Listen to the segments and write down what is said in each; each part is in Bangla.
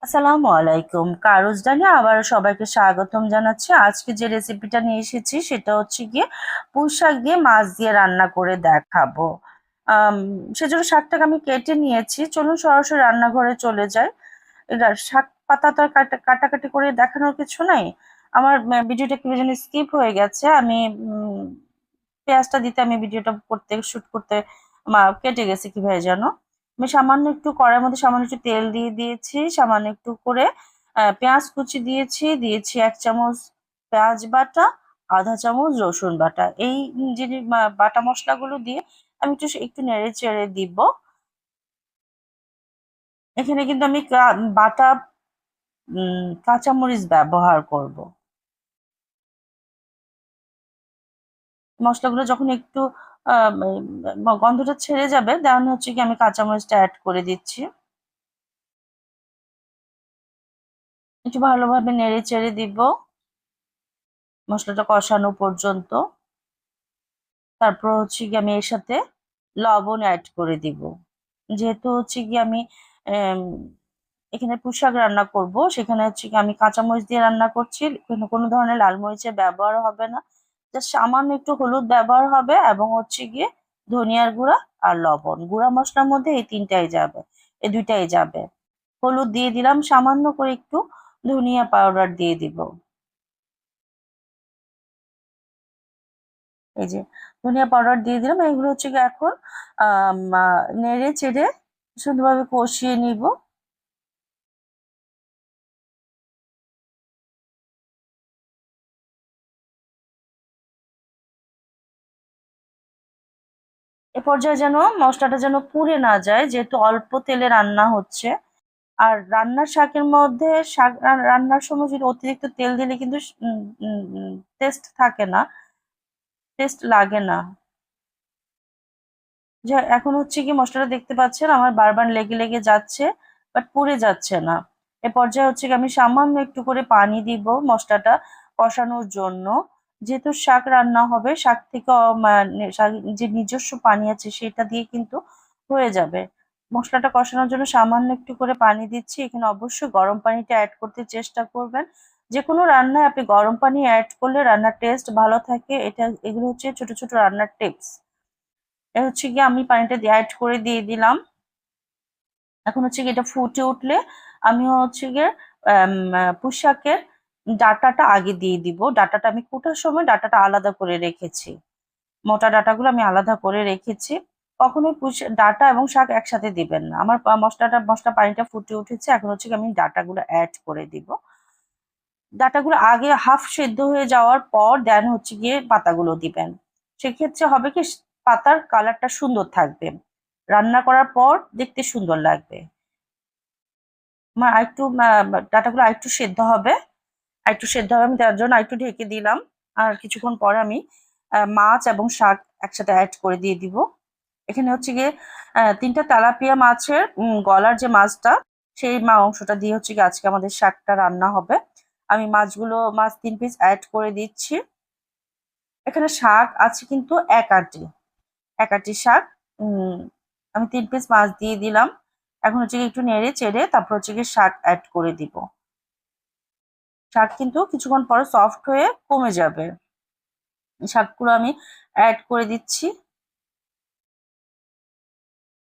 আসসালামু আলাইকুম। কারোজ ডালে আবার সবাইকে স্বাগতম জানাচ্ছি। আজকে যে রেসিপিটা নিয়ে এসেছি সেটা হচ্ছে গিয়ে পুঁই শাক দিয়ে মাছ দিয়ে রান্না করে দেখাবো। আম, সেজন্য শাকটাকে আমি কেটে নিয়েছি। চলুন সরাসরি রান্নাঘরে চলে যাই। এটা শাক পাতা তো আর কাটাকাটি করে দেখানোর কিছু নাই। আমার ভিডিওটা একটু যেন স্কিপ হয়ে গেছে। আমি পেঁয়াজটা দিতে আমি ভিডিওটা করতে শুট করতে কেটে গেছে কিভাবে যেন। আমি সামান্য একটু কড়াইয়ের মধ্যে সামান্য একটু তেল দিয়ে দিয়েছি, সামান্য একটু করে পেঁয়াজ কুচি দিয়েছি, দিয়েছি 1 চামচ পেঁয়াজ বাটা, আধা চামচ রসুন বাটা। এই যিনি বাটা মশলাগুলো দিয়ে আমি একটু একটু নেড়ে চেড়ে দিব। এখানে কিন্তু আমি বাটা কাঁচামরিচ ব্যবহার করব। মশলাগুলো যখন একটু গন্ধটা ছেড়ে যাবে, দেন হচ্ছে কি আমি কাঁচামরিচটা অ্যাড করে দিচ্ছি। একটু ভালোভাবে নেড়ে চেড়ে দিব মশলাটা কষানো পর্যন্ত। তারপর হচ্ছে কি আমি এর সাথে লবণ অ্যাড করে দিব। যেহেতু হচ্ছে কি আমি আম, এখানে পুঁই শাক রান্না করব, সেখানে হচ্ছে কি আমি কাঁচামরিচ দিয়ে রান্না করছি। কোনো ধরনের লাল মরিচের ব্যবহার হবে না। জাস্ট সামান্য একটু হলুদ ব্যবহার হবে এবং হচ্ছে গিয়ে ধনিয়ার গুঁড়া আর লবণ। গুঁড়া মশলার মধ্যে এই তিনটাই যাবে, এই দুইটাই যাবে। হলুদ দিয়ে দিলাম, সামান্য করে একটু ধনিয়া পাউডার দিয়ে দিব। এই যে ধনিয়া পাউডার দিয়ে দিলাম। এগুলো হচ্ছে গিয়ে এখন নেড়ে চেড়ে সুন্দরভাবে কষিয়ে নিব। এ পর্যায়ে যেন মশলাটা যেন পুড়ে না যায়, যেহেতু অল্প তেলে রান্না হচ্ছে। আর রান্নার শাকের মধ্যে শাক রান্নার সময় যদি অতিরিক্ত তেল দিলে কিন্তু টেস্ট থাকে না, টেস্ট লাগে না। যে এখন হচ্ছে কি মশলাটা দেখতে পাচ্ছেন আমার বারবার লেগে লেগে যাচ্ছে, বাট পুড়ে যাচ্ছে না। এ পর্যায়ে হচ্ছে কি আমি সামান্য একটু করে পানি দিব মশলাটা কষানোর জন্য। যেহেতু শাক রান্না হবে, শাক থেকে যে নিজস্ব পানি আছে সেটা দিয়ে কিন্তু হয়ে যাবে। মশলাটা কষানোর জন্য সামান্য একটু করে পানি দিচ্ছি। এখানে অবশ্যই গরম পানিটা অ্যাড করতে চেষ্টা করবেন। যে কোনো রান্নায় আপনি গরম পানি অ্যাড করলে রান্নার টেস্ট ভালো থাকে। এগুলো হচ্ছে ছোট ছোট রান্নার টিপস। এ হচ্ছে গিয়ে আমি পানিটা অ্যাড করে দিয়ে দিলাম। এখন হচ্ছে গিয়ে এটা ফুটে উঠলে আমি হচ্ছে গিয়ে পুঁই শাকের ডাঁটাটা আগে দিয়ে দিব। ডাঁটাটা আমি কোটার সময় ডাঁটাটা আলাদা করে রেখেছি। মোটা ডাঁটাগুলো আমি আলাদা করে রেখেছি। কখনোই ডাঁটা এবং শাক একসাথে দিবেন না। আমার মশলা পানিটা ফুটে উঠেছে। এখন হচ্ছে গিয়ে আমি ডাঁটাগুলো অ্যাড করে দিব। ডাঁটাগুলো আগে হাফ সেদ্ধ হয়ে যাওয়ার পর দেন হচ্ছে গিয়ে পাতাগুলো দিবেন। সেক্ষেত্রে হবে কি, পাতার কালারটা সুন্দর থাকবে, রান্না করার পর দেখতে সুন্দর লাগবে। আমার আরেকটু ডাঁটাগুলো আরেকটু সেদ্ধ হবে, আরেকটু সেদ্ধ হবে, আমি তার জন্য আরেকটু ঢেকে দিলাম। আর কিছুক্ষণ পরে আমি মাছ এবং শাক একসাথে অ্যাড করে দিয়ে দিব। এখানে হচ্ছে গিয়ে 3টা তেলাপিয়া মাছের গলার যে মাছটা, সেই অংশটা দিয়ে হচ্ছে গিয়ে আজকে আমাদের শাকটা রান্না হবে। আমি মাছ 3 পিস অ্যাড করে দিচ্ছি। এখানে শাক আছে কিন্তু এক আটি শাক। উম আমি 3 পিস মাছ দিয়ে দিলাম। এখন হচ্ছে গিয়ে একটু নেড়ে চেড়ে তারপর হচ্ছে গিয়ে শাক অ্যাড করে দিব। শাক কিন্তু কিছুক্ষণ পরে সফট হয়ে কমে যাবে। শাকগুলো আমি অ্যাড করে দিচ্ছি,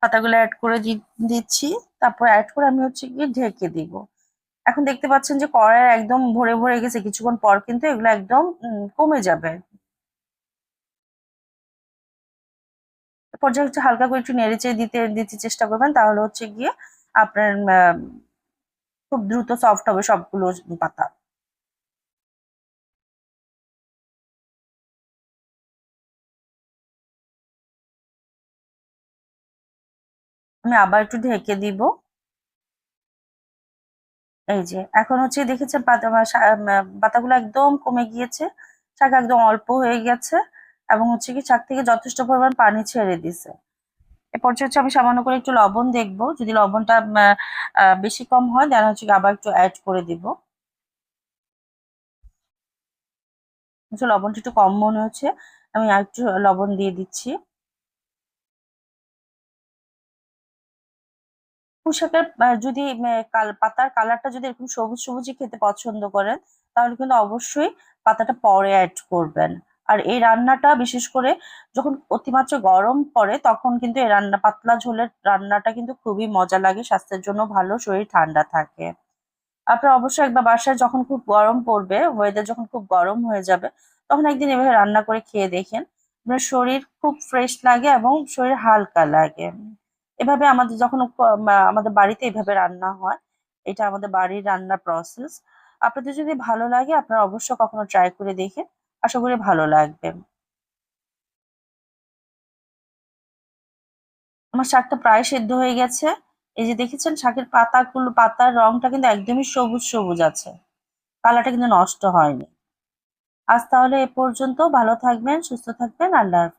পাতাগুলো অ্যাড করে দিচ্ছি। তারপর অ্যাড করে আমি হচ্ছে গিয়ে ঢেকে দিব। এখন দেখতে পাচ্ছেন যে কড়াই একদম ভরে ভরে গেছে। কিছুক্ষণ পর কিন্তু এগুলো একদম কমে যাবে। পর্যায়ে হচ্ছে হালকা করে একটু নেড়েচেড়ে দিতে দিতে চেষ্টা করবেন, তাহলে হচ্ছে গিয়ে আপনার খুব দ্রুত সফট হবে সবগুলো পাতা। আমি আবার একটু ঢেকে দিব। এই যে এখন হচ্ছে দেখেছেন পাতাগুলো একদম কমে গিয়েছে, শাক একদম অল্প হয়ে গেছে এবং হচ্ছে কি শাক থেকে যথেষ্ট পরিমাণ পানি ছেড়ে দিছে। এ পর্যায়ে হচ্ছে আমি সামান্য করে একটু লবণ দেখবো, যদি লবণটা বেশি কম হয় তাহলে হচ্ছে কি আবার একটু অ্যাড করে দিব। হচ্ছে লবণটা একটু কম মনে হচ্ছে, আমি আর একটু লবণ দিয়ে দিচ্ছি। পুঁইশাকের যদি পাতার কালারটা যদি এরকম সবুজ সবুজই খেতে পছন্দ করেন, তাহলে কিন্তু অবশ্যই পাতাটা পরে অ্যাড করবেন। আর এই রান্নাটা বিশেষ করে যখন অতিমাত্র গরম পড়ে তখন কিন্তু এই রান্না পাতলা ঝোলের রান্নাটা কিন্তু খুবই মজা লাগে, স্বাস্থ্যের জন্য ভালো, শরীর ঠান্ডা থাকে। আপনারা অবশ্যই একবার বাসায় যখন খুব গরম পড়বে, ওয়েদার যখন খুব গরম হয়ে যাবে, তখন একদিন এভাবে রান্না করে খেয়ে দেখেন। আপনার শরীর খুব ফ্রেশ লাগে এবং শরীর হালকা লাগে। এভাবে আমাদের যখন আমাদের বাড়িতে এভাবে রান্না হয়, এটা আমাদের বাড়ির রান্নার প্রসেস। আপনাদের যদি ভালো লাগে আপনারা অবশ্যই কখনো ট্রাই করে দেখেন, আশা করি ভালো লাগবে। আমার শাকটা প্রায় সেদ্ধ হয়ে গেছে। এই যে দেখেছেন শাকের পাতাগুলো, পাতার রংটা কিন্তু একদমই সবুজ সবুজ আছে, কালারটা কিন্তু নষ্ট হয়নি। আজ তাহলে এ পর্যন্ত, ভালো থাকবেন, সুস্থ থাকবেন, আল্লাহ হাফেজ।